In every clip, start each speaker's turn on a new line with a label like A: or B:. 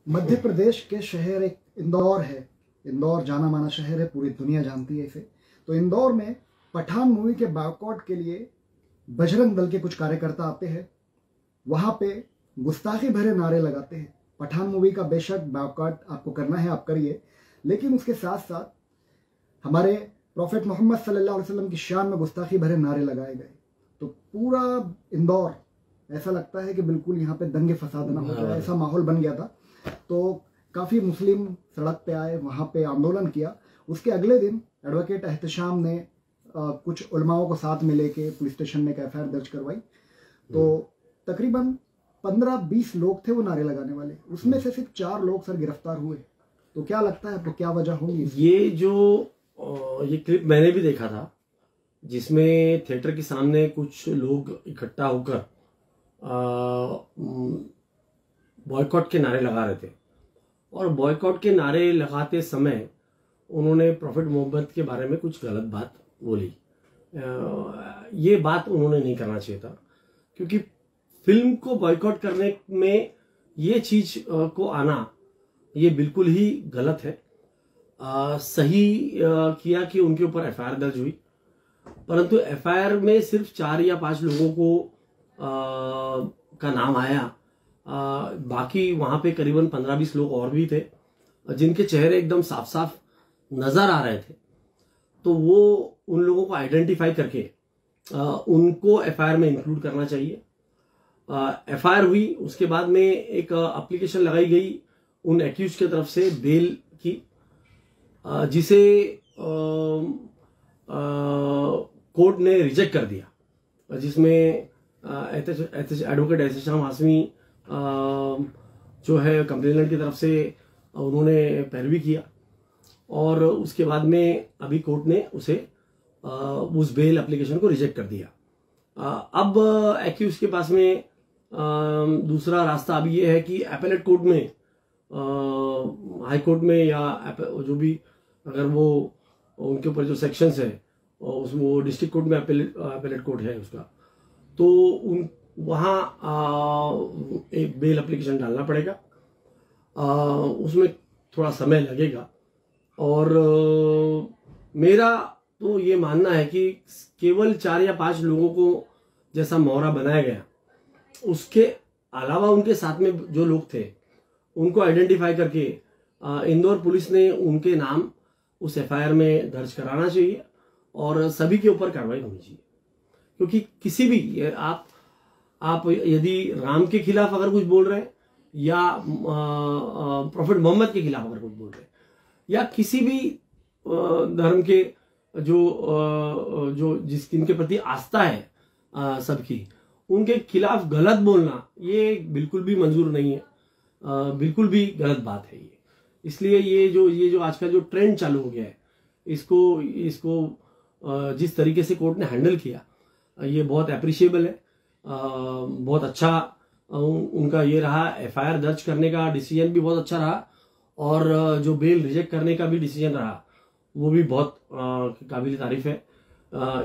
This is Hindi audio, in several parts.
A: मध्य प्रदेश के शहर एक इंदौर है। इंदौर जाना माना शहर है, पूरी दुनिया जानती है इसे। तो इंदौर में पठान मूवी के बायकॉट के लिए बजरंग दल के कुछ कार्यकर्ता आते हैं, वहां पे गुस्ताखी भरे नारे लगाते हैं। पठान मूवी का बेशक बायकॉट आपको करना है, आप करिए, लेकिन उसके साथ साथ हमारे प्रॉफेट मोहम्मद सल्लल्लाहु अलैहि वसल्लम की शान में गुस्ताखी भरे नारे लगाए गए। तो पूरा इंदौर ऐसा लगता है कि बिल्कुल यहाँ पे दंगे फसाद ना हो जाए, ऐसा माहौल बन गया था। तो काफ़ी मुस्लिम सड़क पे आए, वहाँ पे आंदोलन किया। उसके अगले दिन एडवोकेट एहतशाम ने कुछ उलमाओं को साथ में लेके पुलिस स्टेशन में एक एफआईआर दर्ज करवाई। तो तकरीबन 15-20 लोग थे वो नारे लगाने वाले, उसमें से सिर्फ 4 लोग सर गिरफ्तार हुए। तो क्या लगता है आपको, क्या वजह होगी?
B: ये क्लिप मैंने भी देखा था, जिसमें थिएटर के सामने कुछ लोग इकट्ठा होकर बॉयकॉट के नारे लगा रहे थे। और बॉयकॉट के नारे लगाते समय उन्होंने प्रॉफेट मोहम्मद के बारे में कुछ गलत बात बोली। ये बात उन्होंने नहीं करना चाहिए था, क्योंकि फिल्म को बॉयकॉट करने में ये चीज को आना ये बिल्कुल ही गलत है। सही किया कि उनके ऊपर एफआईआर दर्ज हुई, परंतु एफआईआर में सिर्फ 4 या 5 लोगों को का नाम आया। बाकी वहां पे करीबन 15-20 लोग और भी थे जिनके चेहरे एकदम साफ साफ नजर आ रहे थे। तो वो उन लोगों को आइडेंटिफाई करके उनको एफआईआर में इंक्लूड करना चाहिए। एफआईआर हुई, उसके बाद में एक एप्लीकेशन लगाई गई उन एक्यूज की तरफ से बेल की, जिसे कोर्ट ने रिजेक्ट कर दिया, जिसमें एडवोकेट एहतशाम हाशमी जो है कंप्लेनेंट की तरफ से उन्होंने पैरवी किया। और उसके बाद में अभी कोर्ट ने उसे उस बेल एप्लीकेशन को रिजेक्ट कर दिया। अब एक्यूज के पास में दूसरा रास्ता अभी ये है कि एपेलेट कोर्ट में, हाई कोर्ट में, या जो भी अगर वो उनके ऊपर जो सेक्शंस है उसमें, वो डिस्ट्रिक्ट कोर्ट में एपेलेट कोर्ट है उसका, तो उन वहाँ एक बेल एप्लीकेशन डालना पड़ेगा। उसमें थोड़ा समय लगेगा। और मेरा तो ये मानना है कि केवल 4 या 5 लोगों को जैसा मोहरा बनाया गया, उसके अलावा उनके साथ में जो लोग थे उनको आइडेंटिफाई करके इंदौर पुलिस ने उनके नाम उस एफआईआर में दर्ज कराना चाहिए और सभी के ऊपर कार्रवाई होनी चाहिए। क्योंकि किसी भी आप यदि राम के खिलाफ अगर कुछ बोल रहे हैं, या प्रॉफेट मोहम्मद के खिलाफ अगर कुछ बोल रहे हैं, या किसी भी धर्म के जो जिनके प्रति आस्था है सबकी, उनके खिलाफ गलत बोलना ये बिल्कुल भी मंजूर नहीं है, बिल्कुल भी गलत बात है ये। इसलिए ये जो आज का जो ट्रेंड चालू हो गया है, इसको जिस तरीके से कोर्ट ने हैंडल किया, ये बहुत अप्रिशिएबल है। बहुत अच्छा उनका ये रहा, एफआईआर दर्ज करने का डिसीजन भी बहुत अच्छा रहा, और जो बेल रिजेक्ट करने का भी डिसीजन रहा वो भी बहुत काबिल तारीफ है।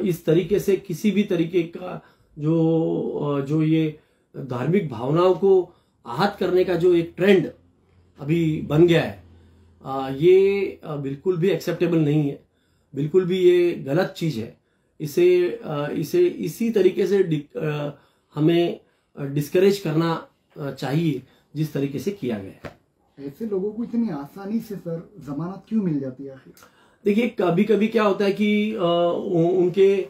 B: इस तरीके से किसी भी तरीके का जो ये धार्मिक भावनाओं को आहत करने का जो एक ट्रेंड अभी बन गया है, ये बिल्कुल भी एक्सेप्टेबल नहीं है, बिल्कुल भी ये गलत चीज है। इसे इसी तरीके से हमें डिस्करेज करना चाहिए जिस तरीके से किया गया है।
A: ऐसे लोगों को इतनी आसानी से सर जमानत क्यों मिल जाती है आखिर? देखिए,
B: कभी कभी क्या होता है कि उनके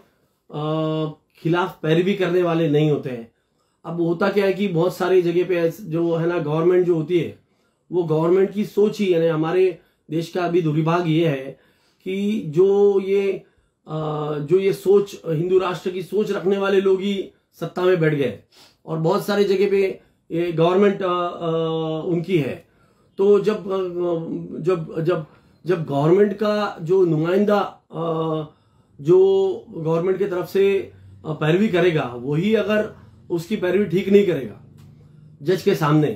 B: खिलाफ पैरवी करने वाले नहीं होते हैं। अब होता क्या है कि बहुत सारी जगह पे जो है ना, गवर्नमेंट जो होती है वो गवर्नमेंट की सोच ही, यानी हमारे देश का अभी दुर्भाग्य ये है कि जो ये सोच, हिंदू राष्ट्र की सोच रखने वाले लोग ही सत्ता में बैठ गए, और बहुत सारी जगह पे ये गवर्नमेंट उनकी है। तो जब गवर्नमेंट का जो नुमाइंदा जो गवर्नमेंट की तरफ से पैरवी करेगा, वही अगर उसकी पैरवी ठीक नहीं करेगा जज के सामने,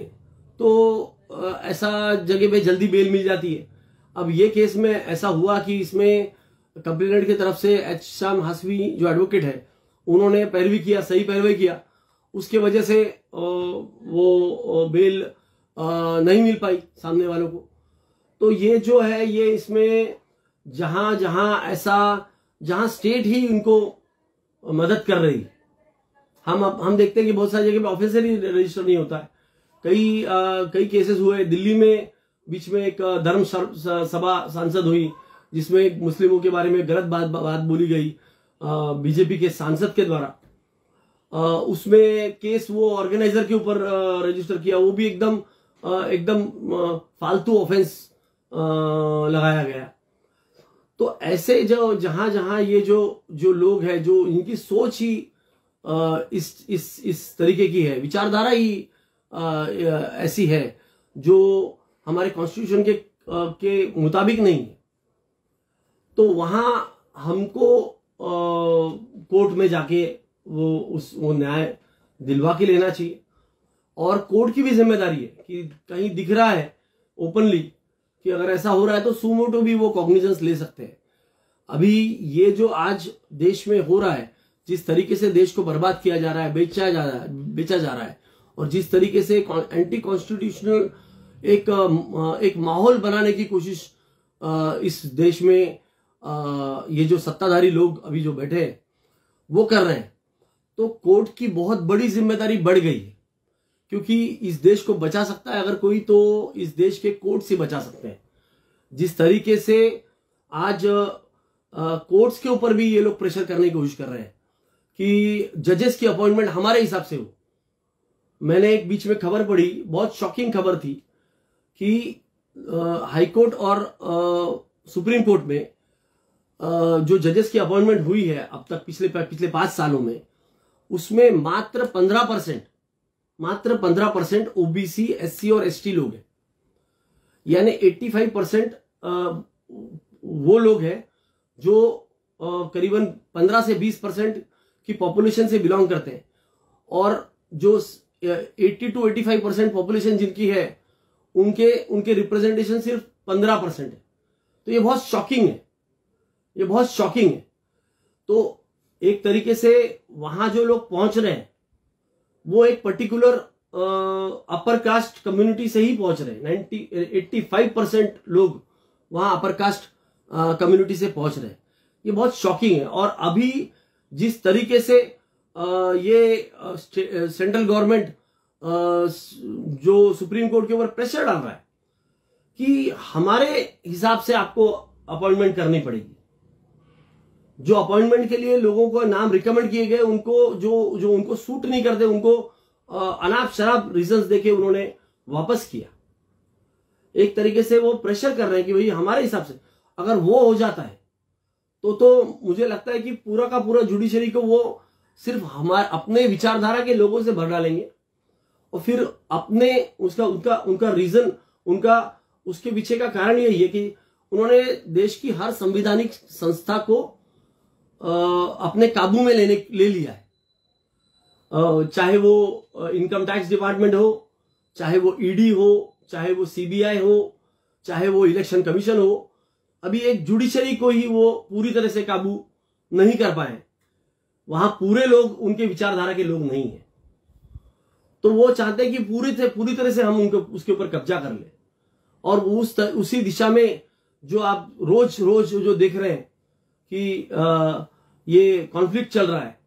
B: तो ऐसा जगह पे जल्दी बेल मिल जाती है। अब ये केस में ऐसा हुआ कि इसमें कंप्लेनेंट की तरफ से एहतशाम हाशमी जो एडवोकेट है, उन्होंने पैरवी किया, सही पैरवी किया, उसके वजह से वो बेल नहीं मिल पाई सामने वालों को। तो ये जो है, ये इसमें जहां जहां स्टेट ही उनको मदद कर रही, हम देखते हैं कि बहुत सारी जगह पे ऑफिशियली रजिस्टर नहीं होता है। कई केसेस हुए दिल्ली में, बीच में एक धर्म सभा सांसद हुई जिसमें मुस्लिमों के बारे में गलत बात बोली गई बीजेपी के सांसद के द्वारा। उसमें केस वो ऑर्गेनाइजर के ऊपर रजिस्टर किया, वो भी एकदम फालतू ऑफेंस लगाया गया। तो ऐसे जहां ये जो लोग हैं, जो इनकी सोच ही इस तरीके की है, विचारधारा ही ऐसी है जो हमारे कॉन्स्टिट्यूशन के मुताबिक नहीं है, तो वहां हमको कोर्ट में जाके वो न्याय दिलवा के लेना चाहिए। और कोर्ट की भी जिम्मेदारी है कि कहीं दिख रहा है ओपनली कि अगर ऐसा हो रहा है तो सुमोटो भी वो कॉग्निजेंस ले सकते हैं। अभी ये जो आज देश में हो रहा है, जिस तरीके से देश को बर्बाद किया जा रहा है, बेचा जा रहा है, और जिस तरीके से एंटी कॉन्स्टिट्यूशनल एक माहौल बनाने की कोशिश इस देश में ये जो सत्ताधारी लोग अभी जो बैठे हैं वो कर रहे हैं, तो कोर्ट की बहुत बड़ी जिम्मेदारी बढ़ गई है। क्योंकि इस देश को बचा सकता है अगर कोई, तो इस देश के कोर्ट से बचा सकते हैं। जिस तरीके से आज कोर्ट्स के ऊपर भी ये लोग प्रेशर करने की कोशिश कर रहे हैं कि जजेस की अपॉइंटमेंट हमारे हिसाब से हो। मैंने एक बीच में खबर पढ़ी, बहुत शॉकिंग खबर थी कि हाई कोर्ट और सुप्रीम कोर्ट में जो जजेस की अपॉइंटमेंट हुई है अब तक पिछले 5 सालों में, उसमें मात्र 15% ओबीसी, एससी और एसटी लोग हैं। यानी 85% वो लोग हैं जो करीबन 15 से 20% की पॉपुलेशन से बिलोंग करते हैं, और जो 80 to 85% पॉपुलेशन जिनकी है उनके रिप्रेजेंटेशन सिर्फ 15% है। तो ये बहुत शॉकिंग है। तो एक तरीके से वहां जो लोग पहुंच रहे हैं वो एक पर्टिकुलर अपर कास्ट कम्युनिटी से ही पहुंच रहे हैं। 85% लोग वहां अपर कास्ट कम्युनिटी से पहुंच रहे हैं। ये बहुत शॉकिंग है। और अभी जिस तरीके से ये सेंट्रल गवर्नमेंट जो सुप्रीम कोर्ट के ऊपर प्रेशर डाल रहा है कि हमारे हिसाब से आपको अपॉइंटमेंट करनी पड़ेगी, जो अपॉइंटमेंट के लिए लोगों को नाम रिकमेंड किए गए, उनको जो उनको सूट नहीं करते, उनको अनाप शराब रीजंस देके उन्होंने वापस किया। एक तरीके से वो प्रेशर कर रहे हैं कि भाई हमारे हिसाब से अगर वो हो जाता है तो मुझे लगता है कि पूरा का पूरा जुडिशरी को वो सिर्फ हमारे अपने विचारधारा के लोगों से भर डालेंगे, और फिर अपने उनका रीजन, उसके पीछे का कारण यही है कि उन्होंने देश की हर संवैधानिक संस्था को अपने काबू में ले लिया है। चाहे वो इनकम टैक्स डिपार्टमेंट हो, चाहे वो ईडी हो, चाहे वो सीबीआई हो, चाहे वो इलेक्शन कमीशन हो, अभी एक जुडिशरी को ही वो पूरी तरह से काबू नहीं कर पाए। वहां पूरे लोग उनके विचारधारा के लोग नहीं है, तो वो चाहते हैं कि पूरी तरह से हम उसके ऊपर कब्जा कर ले। और उसी दिशा में जो आप रोज जो देख रहे हैं कि ये कॉन्फ्लिक्ट चल रहा है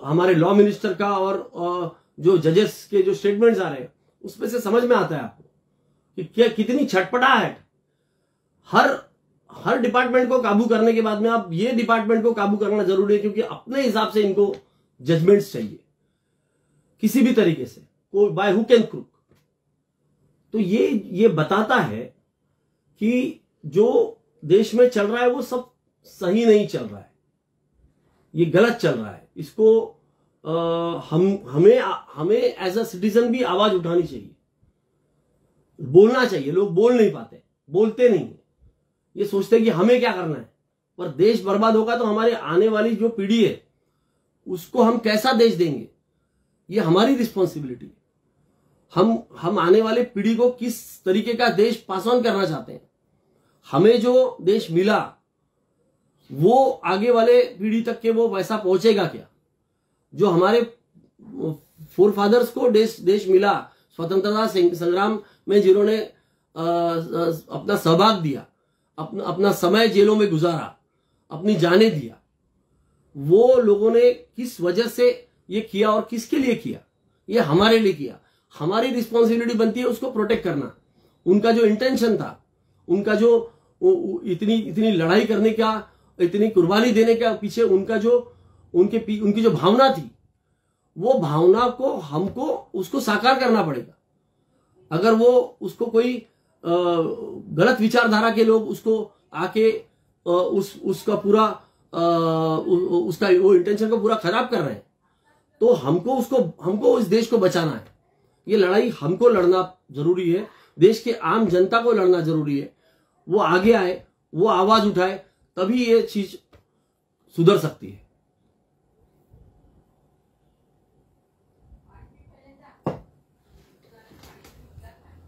B: हमारे लॉ मिनिस्टर का और जो जजेस के जो स्टेटमेंट्स आ रहे हैं, उसमें से समझ में आता है आपको कि क्या कितनी छटपटाहट। हर डिपार्टमेंट को काबू करने के बाद में आप ये डिपार्टमेंट को काबू करना जरूरी है, क्योंकि अपने हिसाब से इनको जजमेंट्स चाहिए किसी भी तरीके से, कोई बाय हुक एंड क्रूक। तो ये बताता है कि जो देश में चल रहा है वो सब सही नहीं चल रहा है, ये गलत चल रहा है। इसको हमें एज अ सिटीजन भी आवाज उठानी चाहिए, बोलना चाहिए। लोग बोल नहीं पाते, बोलते नहीं, ये सोचते हैं कि हमें क्या करना है। पर देश बर्बाद होगा तो हमारे आने वाली जो पीढ़ी है उसको हम कैसा देश देंगे, ये हमारी रिस्पॉन्सिबिलिटी है। हम आने वाले पीढ़ी को किस तरीके का देश पास ऑन करना चाहते हैं। हमें जो देश मिला वो आगे वाले पीढ़ी तक के वो वैसा पहुंचेगा क्या? जो हमारे फोरफादर्स को देश मिला, स्वतंत्रता संग्राम में जिन्होंने अपना सहभाग दिया, अपना समय जेलों में गुजारा, अपनी जानें दिया, वो लोगों ने किस वजह से ये किया और किसके लिए किया, ये हमारे लिए किया। हमारी रिस्पॉन्सिबिलिटी बनती है उसको प्रोटेक्ट करना। उनका जो इंटेंशन था, उनका जो इतनी लड़ाई करने का, इतनी कुर्बानी देने का पीछे उनका जो उनकी जो भावना थी, वो भावना को हमको उसको साकार करना पड़ेगा। अगर वो उसको कोई गलत विचारधारा के लोग उसको आके उसका पूरा उसका वो इंटेंशन को पूरा खराब कर रहे हैं, तो हमको इस देश को बचाना है। ये लड़ाई हमको लड़ना जरूरी है, देश के आम जनता को लड़ना जरूरी है। वो आगे आए, वो आवाज उठाए, तभी ये चीज सुधर सकती है।